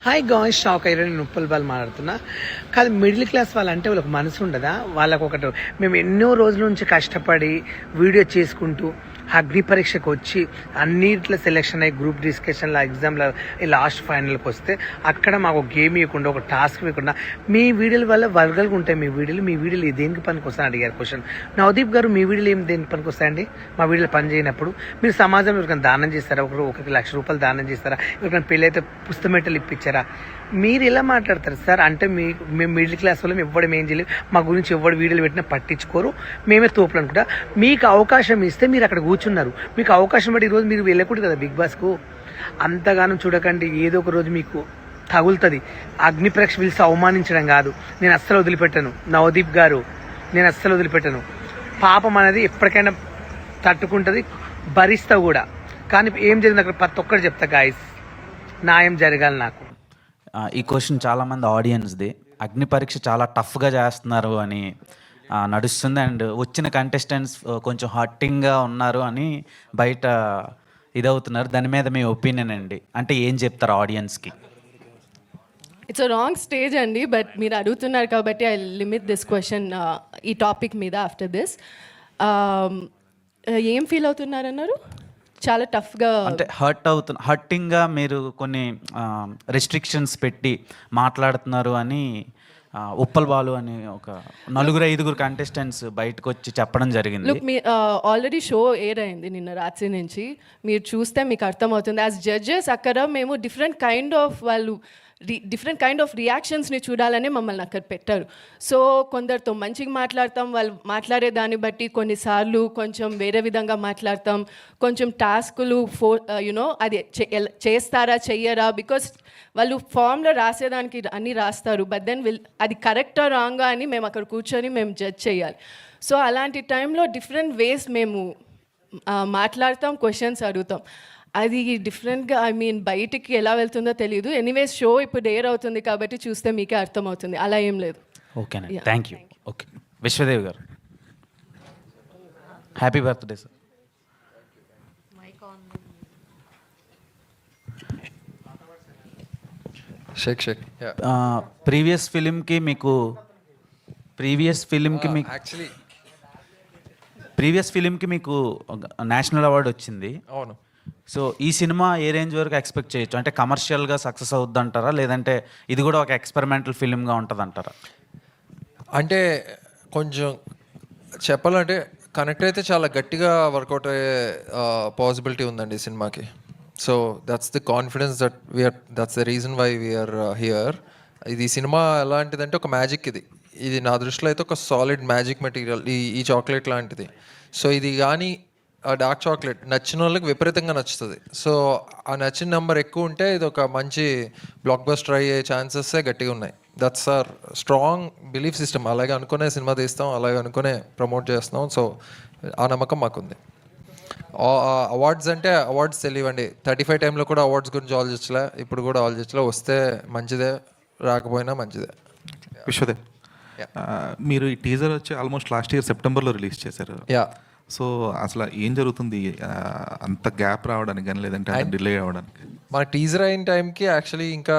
Hi guys, shock అయ్యారు. నేను Uppal ball మాట్లాడుతున్నా. కానీ మిడిల్ క్లాస్ వాళ్ళంటే వాళ్ళకి మనసు ఉండదా? వాళ్ళకు ఒకటి, మేము ఎన్నో రోజుల నుంచి కష్టపడి వీడియో చేసుకుంటూ అగ్ని పరీక్షకు వచ్చి అన్నిట్లో సెలెక్షన్ అయ్యి గ్రూప్ డిస్కషన్లో ఎగ్జామ్లో లాస్ట్ ఫైనల్కి వస్తే అక్కడ మాకు ఒక గేమ్ ఇవ్వకుండా ఒక టాస్క్ ఇవ్వకుండా మీ వీడియోల వల్ల వర్గలుగా ఉంటాయి. మీ వీడియోలు దేనికి పనికి వస్తాయని అడిగారు క్వశ్చన్. నవదీప్ గారు, మీ వీడియోలు ఏం దేనికి పనికి వస్తాయండి? మా వీడియోలు పని చేయనప్పుడు మీరు సమాజంలో ఎవరికైనా దానం చేస్తారా? ఒకరికి ₹1,00,000 దానం చేస్తారా? ఎవరికైనా పెళ్ళైతే పుస్తమెట్టలు ఇప్పించారా? మీరు ఎలా మాట్లాడతారు సార్? అంటే మేము మిడిల్ క్లాస్ వాళ్ళం, ఇవ్వడం ఏం చేయలేదు, మా గురించి ఎవరు వీడియోలు పెట్టినా పట్టించుకోరు, మేమే తోపులు అనుకుంటా. మీకు అవకాశం ఇస్తే మీరు అక్కడ కూర్చున్నారు. మీకు అవకాశం బట్టి ఈరోజు మీరు వెళ్ళకూడదు కదా బిగ్ బాస్కు. అంతగానం చూడకండి. ఏదో ఒక రోజు మీకు తగులుతుంది. అగ్ని పరీక్ష పిలిచి అవమానించడం కాదు. నేను అస్సలు వదిలిపెట్టాను నవదీప్ గారు, నేను అస్సలు వదిలిపెట్టాను. పాపం అనేది ఎప్పటికైనా తట్టుకుంటుంది, భరిస్తా కూడా. కానీ ఏం జరిగింది అక్కడ ప్రతి ఒక్కరు చెప్తా గాయస్, న్యాయం జరగాలి నాకు. ఈ క్వశ్చన్ చాలామంది ఆడియన్స్ది. అగ్ని పరీక్ష చాలా టఫ్గా చేస్తున్నారు అని నడుస్తుంది. అండ్ వచ్చిన కంటెస్టెంట్స్ కొంచెం హర్టింగ్గా ఉన్నారు అని బయట ఇదవుతున్నారు. దాని మీద మీ ఒపీనియన్ అండి, అంటే ఏం చెప్తారు ఆడియన్స్కి? ఇట్స్ రాంగ్ స్టేజ్ అండి, బట్ మీరు అడుగుతున్నారు కాబట్టి ఐ లిమిట్ దిస్ క్వశ్చన్ ఈ టాపిక్ మీద. ఆఫ్టర్ దిస్ ఏం ఫీల్ అవుతున్నారన్నారు? చాలా టఫ్గా అంటే హర్టింగ్గా మీరు కొన్ని రెస్ట్రిక్షన్స్ పెట్టి మాట్లాడుతున్నారు అని ఉప్పల్ బాలు అని ఒక 4-5 కంటెస్టెంట్స్ బయటకు వచ్చి చెప్పడం జరిగింది. లుక్, మీ ఆల్రెడీ షో ఎయిర్ అయింది నిన్న రాత్రి నుంచి. మీరు చూస్తే మీకు అర్థమవుతుంది. యాజ్ జడ్జెస్ అక్కడ మేము డిఫరెంట్ కైండ్ ఆఫ్ రియాక్షన్స్ని చూడాలనే మమ్మల్ని అక్కడ పెట్టారు. సో కొందరితో మంచిగా మాట్లాడతాం, వాళ్ళు మాట్లాడే దాన్ని బట్టి కొన్నిసార్లు కొంచెం వేరే విధంగా మాట్లాడతాం. కొంచెం టాస్కులు అది చేస్తారా చెయ్యరా, బికాస్ వాళ్ళు ఫామ్లో రాసేదానికి అన్నీ రాస్తారు, బట్ దెన్ అది కరెక్టా రాంగా అని మేము అక్కడ కూర్చొని మేము జడ్జ్ చేయాలి. సో అలాంటి టైంలో డిఫరెంట్ వేస్ మేము మాట్లాడతాం, క్వశ్చన్స్ అడుగుతాం. అది డిఫరెంట్గా, బయటికి ఎలా వెళ్తుందో తెలియదు. ఎనీవేస్ షో ఇప్పుడు ఎయిర్ అవుతుంది కాబట్టి చూస్తే మీకే అర్థమవుతుంది. అలా ఏం లేదు. ఓకేనా, థ్యాంక్ యూ. ఓకే, విశ్వదేవ్ గారు, హ్యాపీ బర్త్డే సార్. ప్రీవియస్ ఫిలింకి మీకు నేషనల్ అవార్డు వచ్చింది. అవును. సో ఈ సినిమా ఏ రేంజ్ వరకు ఎక్స్పెక్ట్ చేయొచ్చు? అంటే కమర్షియల్గా సక్సెస్ అవుద్ది అంటారా, లేదంటే ఇది కూడా ఒక ఎక్స్పెరిమెంటల్ ఫిలింగా ఉంటుంది అంటారా? అంటే కొంచెం చెప్పాలంటే కనెక్ట్ అయితే చాలా గట్టిగా వర్కౌట్ అయ్యే పాసిబిలిటీ ఉందండి ఈ సినిమాకి. So that's the confidence that's the reason why we're here. ఇది సినిమా ఎలాంటిదంటే ఒక మ్యాజిక్. ఇది నా దృష్టిలో అయితే ఒక సాలిడ్ మ్యాజిక్ మెటీరియల్, ఈ చాక్లెట్ లాంటిది. సో ఇది కానీ డార్క్ చాక్లెట్ నచ్చిన వాళ్ళకి విపరీతంగా నచ్చుతుంది. సో ఆ నచ్చిన నెంబర్ ఎక్కువ ఉంటే ఇది ఒక మంచి బ్లాక్ బస్టర్ అయ్యే ఛాన్సెస్ గట్టిగా ఉన్నాయి. That's our strong belief system. అలాగే అనుకునే సినిమా తీస్తాం, అలాగే అనుకునే ప్రమోట్ చేస్తున్నాం. సో ఆ నమ్మకం మాకుంది. అవార్డ్స్ అంటే అవార్డ్స్ తెలియవండి. 35 టైంలో కూడా అవార్డ్స్ గురించి ఆలోచించలే, ఇప్పుడు కూడా ఆలోచించలే. వస్తే మంచిదే, రాకపోయినా మంచిదే. విశ్వదేవ్, మీరు ఈ టీజర్ వచ్చి ఆల్మోస్ట్ లాస్ట్ ఇయర్ సెప్టెంబర్లో రిలీజ్ చేశారు. యా. సో అసలు ఏం జరుగుతుంది అంత గ్యాప్ రావడానికి కానీ, లేదంటే డిలే అవ్వడానికి? మన టీజర్ అయిన టైంకి యాక్చువల్లీ ఇంకా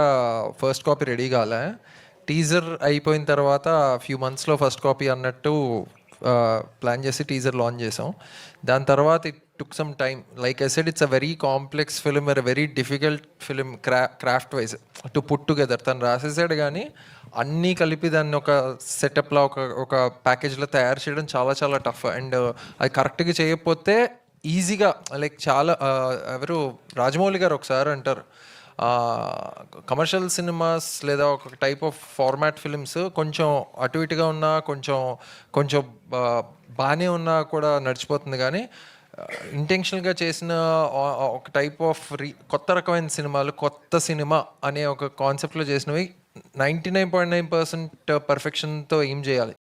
ఫస్ట్ కాపీ రెడీ కాలే. టీజర్ అయిపోయిన తర్వాత ఫ్యూ మంత్స్లో ఫస్ట్ కాపీ అన్నట్టు ప్లాన్ చేసి టీజర్ లాంచ్ చేసాం. దాని తర్వాత it took some time. Like I said, it's a very complex film, very difficult film craft wise to put together. తను రాసేసాడు కానీ అన్నీ కలిపి దాన్ని ఒక సెటప్లో ఒక ప్యాకేజ్లో తయారు చేయడం చాలా చాలా టఫ్. అండ్ అది కరెక్ట్గా చేయకపోతే ఈజీగా లైక్ చాలా ఎవరు రాజమౌళి గారు ఒకసారి అంటారు, కమర్షియల్ సినిమాస్ లేదా ఒక టైప్ ఆఫ్ ఫార్మాట్ ఫిలిమ్స్ కొంచెం అటు ఇటుగా ఉన్నా, కొంచెం బాగానే ఉన్నా కూడా నడిచిపోతుంది. కానీ ఇంటెన్షనల్గా చేసిన ఒక టైప్ ఆఫ్ కొత్త రకమైన సినిమాలు, కొత్త సినిమా అనే ఒక కాన్సెప్ట్లో చేసినవి 99.9% పర్ఫెక్షన్తో ఏం చేయాలి.